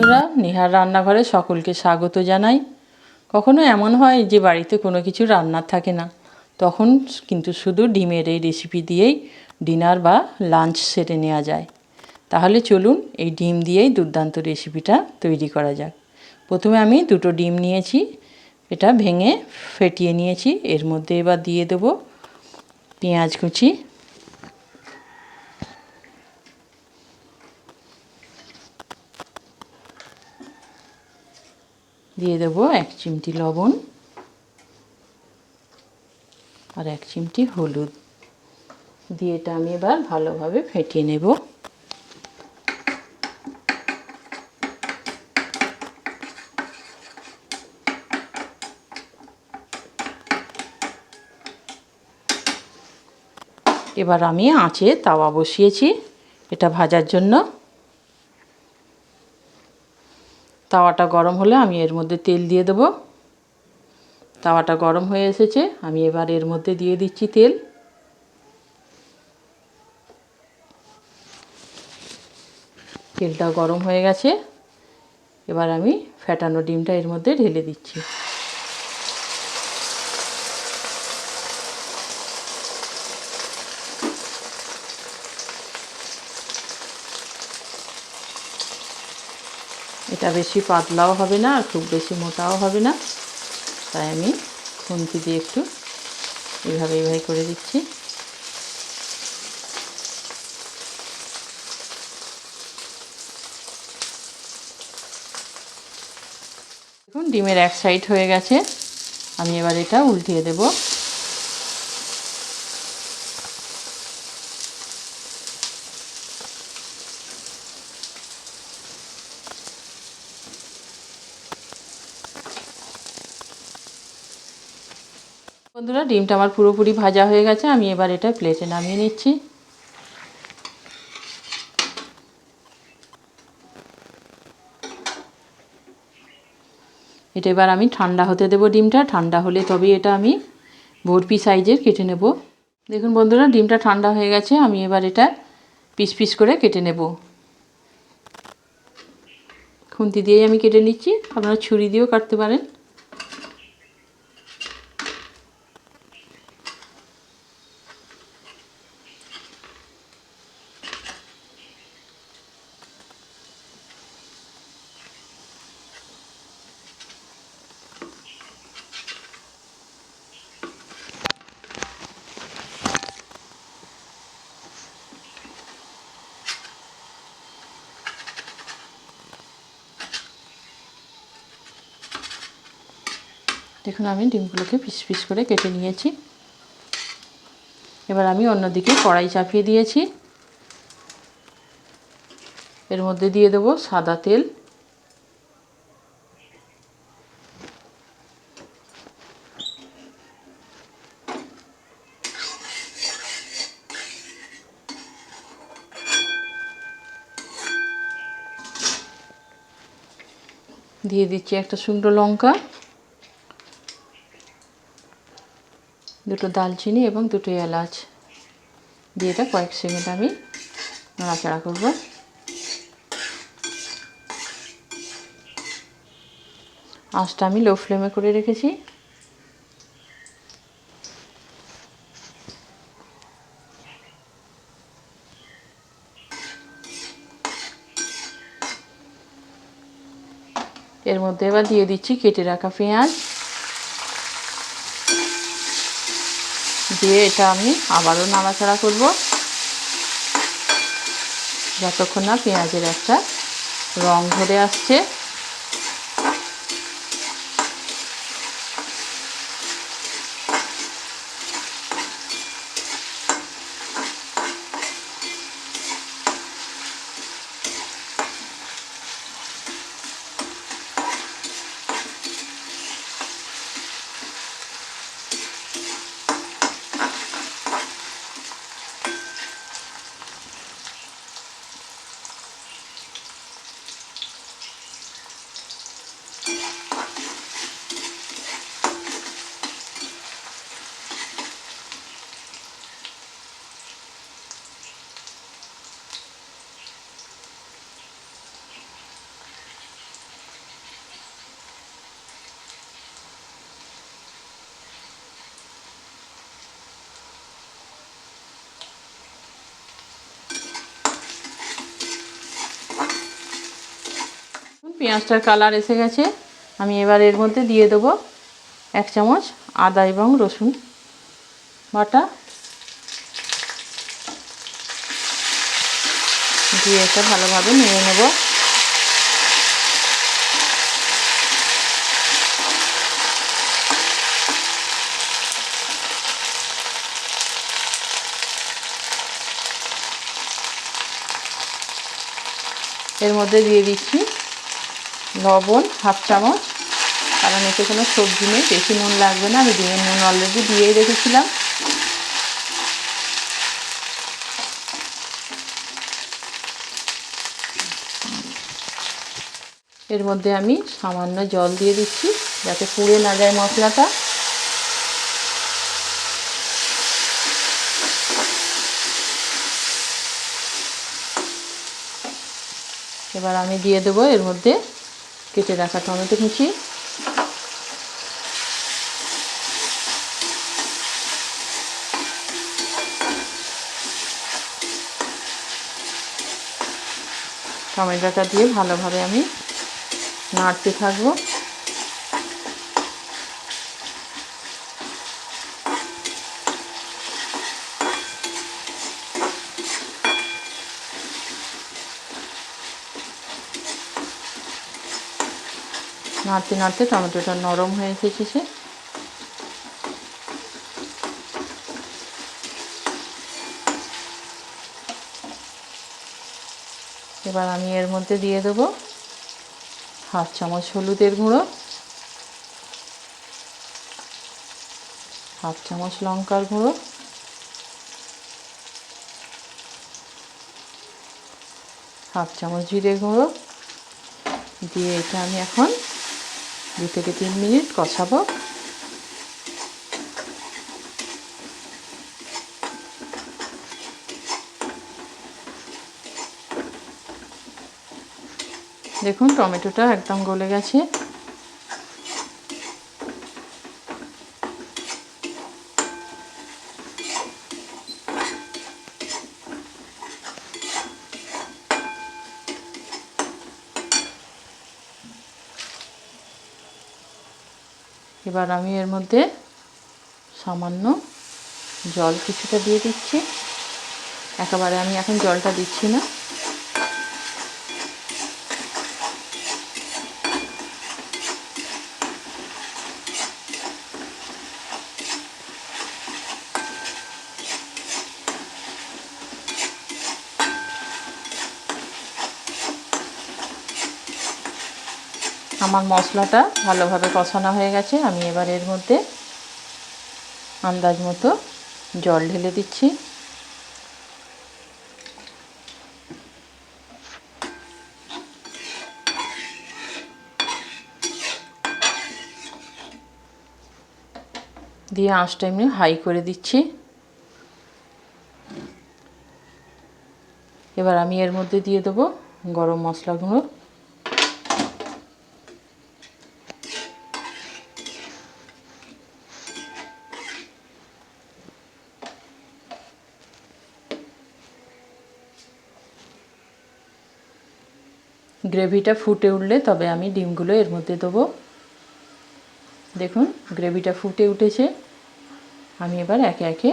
বন্ধুরা, নিহার রান্নাঘরে সকলকে স্বাগত জানাই। কখনো এমন হয় যে বাড়িতে কোনো কিছু রান্নার থাকে না, তখন কিন্তু শুধু ডিমের এই রেসিপি দিয়েই ডিনার বা লাঞ্চ সেরে নেওয়া যায়। তাহলে চলুন এই ডিম দিয়েই দুর্দান্ত রেসিপিটা তৈরি করা যাক। প্রথমে আমি দুটো ডিম নিয়েছি, এটা ভেঙে ফেটিয়ে নিয়েছি। এর মধ্যে এবার দিয়ে দেবো পেঁয়াজ কুচি, দিয়ে দেবো 1 চিমটি লবণ আর 1 চিমটি হলুদ দিয়ে এটা আমি এবার ভালোভাবে ফেটিয়ে নেব। এবার আমি আঁচে তাওয়া বসিয়েছি এটা ভাজার জন্য। তাওয়াটা গরম হলে আমি এর মধ্যে তেল দিয়ে দেব। তাওয়াটা গরম হয়ে এসেছে, আমি এবার এর মধ্যে দিয়ে দিচ্ছি তেল। তেলটা গরম হয়ে গেছে, এবার আমি ফেটানো ডিমটা এর মধ্যে ঢেলে দিচ্ছি। এটা বেশি পাতলাও হবে না আর খুব বেশি মোটাও হবে না, তাই আমি খুন্তি দিয়ে একটু এইভাবে করে দিচ্ছি। দেখুন ডিমের এক সাইড হয়ে গেছে, আমি এবার এটা উল্টিয়ে দেব। বন্ধুরা, ডিমটা আমার পুরোপুরি ভাজা হয়ে গেছে, আমি এবার এটা প্লেটে নামিয়ে নিচ্ছি। এটা এবার আমি ঠান্ডা হতে দেব। ডিমটা ঠান্ডা হলে তবেই এটা আমি বরফি সাইজের কেটে নেব। দেখুন বন্ধুরা, ডিমটা ঠান্ডা হয়ে গেছে, আমি এবার এটা পিস পিস করে কেটে নেব। খুন্তি দিয়েই আমি কেটে নিচ্ছি, আপনারা ছুরি দিয়েও কাটতে পারেন। দেখুন আমি ডিমগুলোকে পিস পিস করে কেটে নিয়েছি। এবার আমি অন্যদিকে কড়াই চাপিয়ে দিয়েছি, এর মধ্যে দিয়ে দেবো সাদা তেল। দিয়ে দিচ্ছি একটা শুকনো লঙ্কা, দুটো দালচিনি এবং দুটো এলাচ দিয়ে এটা কয়েক সেকেন্ড আমি নাড়াচাড়া করব। আঁচটা আমি লো ফ্লেমে করে রেখেছি। এর মধ্যে এবার দিয়ে দিচ্ছি কেটে রাখা পেঁয়াজ, দিয়ে এটা আমি আবারও নাড়াচাড়া করব যতক্ষণ না পেঁয়াজের একটা রং ধরে আসছে। পেঁয়াজটার কালার এসে গেছে। আমি এবার এর মধ্যে দিয়ে দেবো 1 চামচ আদা এবং রসুন বাটা, দিয়ে এটা ভালোভাবে নেড়ে নেব। এর মধ্যে দিয়ে দিচ্ছি লবণ 1/2 চামচ, কারণ এতে কোনো সবজি নেই, বেশি নুন লাগবে না, আমি ডিমের নুন অলরেডি দিয়েই রেখেছিলাম। এর মধ্যে আমি সামান্য জল দিয়ে দিচ্ছি যাতে পুড়ে না যায় মশলাটা। এবার আমি দিয়ে দেবো এর মধ্যে কেটে রাখা টমেটো কুচি, টমেটোটা দিয়ে ভালোভাবে আমি নাড়তে থাকবো। নাড়তে নাড়তে টমেটোটা নরম হয়ে এসেছে। এবার আমি এর মধ্যে দিয়ে দেবো 1/2 চামচ হলুদের গুঁড়ো, 1/2 চামচ লঙ্কার গুঁড়ো, 1/2 চামচ জিরে গুঁড়ো দিয়ে এটা আমি এখন 2 থেকে 3 মিনিট কষাবো। দেখুন টমেটোটা একদম গলে গেছে। এবার আমি এর মধ্যে সামান্য জল কিছুটা দিয়ে দিচ্ছি, একেবারে আমি এখন জলটা দিচ্ছি না। আমার মশলাটা ভালোভাবে কষানো হয়ে গেছে। আমি এবার এর মধ্যে আন্দাজ মতো জল ঢেলে দিচ্ছি। দিয়ে আঁচটা এমনি হাই করে দিচ্ছি। এবার আমি এর মধ্যে দিয়ে দেবো গরম মশলা গুঁড়ো, গ্রেভিটা ফুটে উঠলে তবে আমি ডিমগুলো এর মধ্যে দেবো। দেখুন গ্রেভিটা ফুটে উঠেছে। আমি এবার একে একে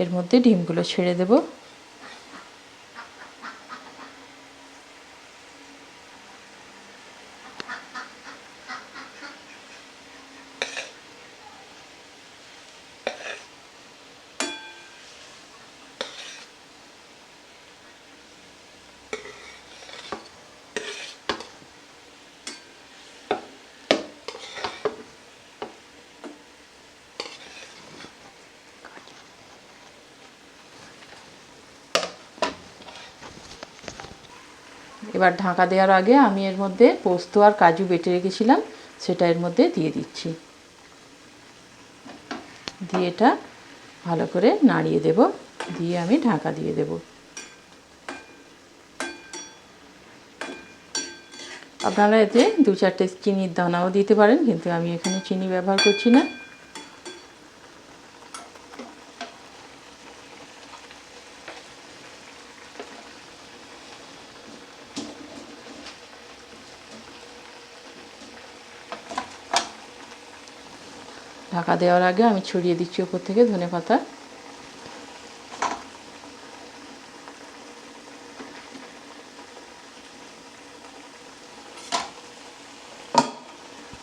এর মধ্যে ডিমগুলো ছেড়ে দেব। এবার ঢাকা দেওয়ার আগে আমি এর মধ্যে পোস্ত আর কাজু বেটে রেখেছিলাম সেটা এর মধ্যে দিয়ে দিচ্ছি, দিয়ে এটা ভালো করে নাড়িয়ে দেব, দিয়ে আমি ঢাকা দিয়ে দেব। আপনারা এতে 2-4টে চিনির দানাও দিতে পারেন, কিন্তু আমি এখানে চিনি ব্যবহার করছি না। ঢাকা দেওয়ার আগে আমি ছড়িয়ে দিচ্ছি ওপর থেকে ধনেপাতা।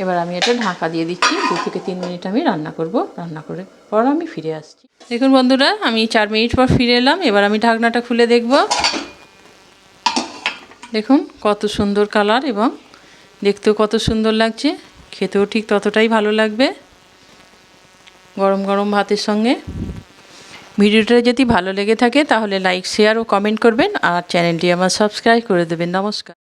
এবার আমি এটা ঢাকা দিয়ে দিচ্ছি। 2 থেকে 3 মিনিট আমি রান্না করব। রান্না করে পর আমি ফিরে আসছি। দেখুন বন্ধুরা, আমি 4 মিনিট পর ফিরে এলাম। এবার আমি ঢাকনাটা খুলে দেখব। দেখুন কত সুন্দর কালার এবং দেখতেও কত সুন্দর লাগছে, খেতেও ঠিক ততটাই ভালো লাগবে গরম গরম ভাতের সঙ্গে। ভিডিওটা যদি ভালো লেগে থাকে তাহলে লাইক, শেয়ার ও কমেন্ট করবেন আর চ্যানেলটি আমার সাবস্ক্রাইব করে দেবেন। নমস্কার।